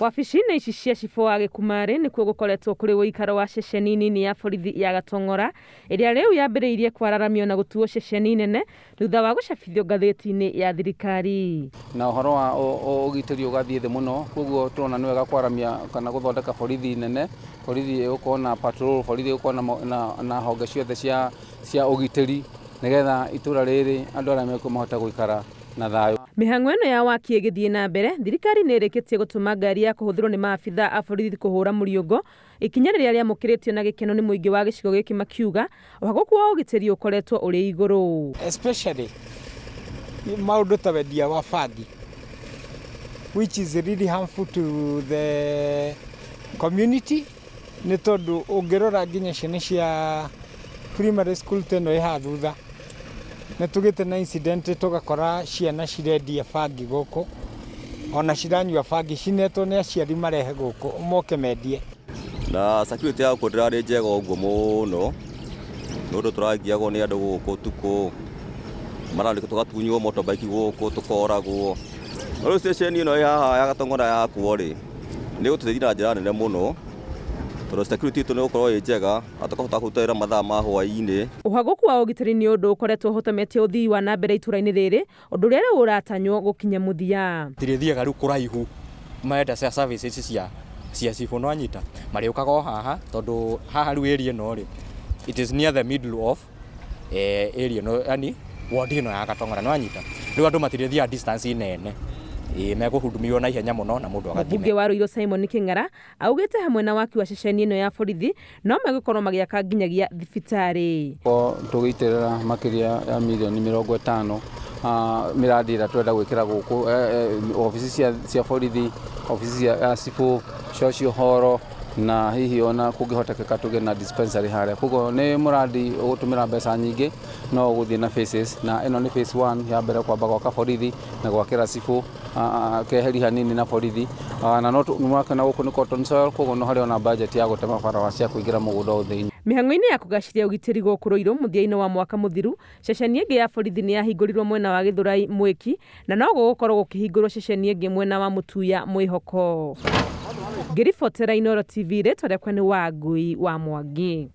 Wabici-inĩ ici cia cibũ wa Gĩkumari nĩkuo gũkoretwo kũrĩ ũikaro wa ceceni nini ya borithi ya Gatong'ora ĩrĩa rĩu yambĩrĩirie kwararamio na gũtuo ceceni nene thutha wa gũcabithio ngathĩti-inĩ ya thirikari. Na ũhoro wa ũgitĩri ũgathiĩ thĩ mũno, koguo tũrona nĩ wega kwaramia kana gũthondeka borithi nene, borithi ĩgũkorwo na patrol, borithi ĩgũkorwo na honge ciothe cia ũgitĩri nĩgetha itũra rĩrĩ andũ arĩa mekuo mahote gũikara na thayũ. Mĩhang'o ĩno ya waki ĩgĩthiĩ na mbere, thirikari nĩ ĩrĩkĩtie gũtũma ngari ya kũhũthĩrwo nĩ maabitha a borithi kũhũra mũriũngo, ikinya rĩrĩa rĩamũkĩrĩtio na gĩkeno nĩ mũingĩ wa gĩcigo gĩkĩ makiuga ũhagũku wa ũgitĩri ũkoretwo ũrĩ igũrũ. Especially maũndũ ta wendia wa bangi, which is really harmful to the community, nĩ tondũ ũngĩrora nginya ciana cia primary school teno ĩha thutha nĩ tũgĩte na incident tũgakora ciana cirendia bangi gũkũ, ona ciranyua bangi cinetwo nĩ aciari marehe gũkũ moke mendie. Na security ya gũkũ ndĩrarĩ njega ũguo mũno, nĩ ũndũ tũrangiagwo nĩ andũ gũkũ tukũ, marandĩka tũgatunywo motorbike gũkũ tũkoragwo. Rĩu station ĩno haha ya Gatong'ora yakuo rĩ, nĩ gũtũteithia na njĩra nene mũno, tondũ security itũ nĩ gũkorwo ĩ njega, atakahota kũruta wĩra mathaa ma hwaĩ-inĩ. Ũhagũku wa ũgitĩri nĩ ũndũ ũkoretwo ũhotometie ũthii wa na mbere itũra-inĩ rĩrĩ, ũndũ ũrĩa rĩu ũratanywo gũkinya mũthia. Tũrĩthiaga rĩu kũraihu maenda cia services cia cibũ no anyita marĩũkaga o haha, tondũ haha rĩu area ĩno rĩ, it is near the middle of area ĩno, yani ward ĩno ya Gatong'ora no anyita. Rĩu andũ matirĩthiaga distance nene, megũhundumirio na ihenya mũno na mũndũ agathime. Mũmbunge wa Ruiru Simon Kĩng'ara augĩte hamwe na waki wa ceceni ĩno ya borithi no megũkorwo magĩaka nginyagia thibitarĩ. Tũgĩitĩrĩra makĩria ya mirioni 50 mĩradi ĩrĩa twenda gwĩkĩra gũkũ, obici cia borithi, obici cia cibũ, cio horo, na hihi ona kũngĩhotekeka tũgĩe na dispensary harĩa. Koguo nĩ mũradi ũgũtũmĩra mbeca nyingĩ no ũgũthiĩ na phases, na ĩno nĩ phase 1 ya mbere kwamba gwaka borithi na gwakĩra cibũ keheri hanini na borithi, na no mwaka na gũkũ nĩ cotton soil, koguo no harĩ ona budget ya gũtema barabara cia kũingĩra mũgũnda thĩinĩ. Mĩhang'o-inĩ ya kũgacĩria ũgitĩri gũkũ Ruiru mũthia-inĩ wa mwaka mũthiru, ceceni ĩngĩ ya borithi nĩ yahingũrirwo mwena wa Gĩthũrai Mwĩki, na no gũgũkorwo gũkĩhingũrwo ceceni ĩngĩ mwena wa Mũtuya Mwĩhoko. Ngĩribotera Inooro TV, rĩtwa rĩakwa nĩ Wangui wa Mwangi.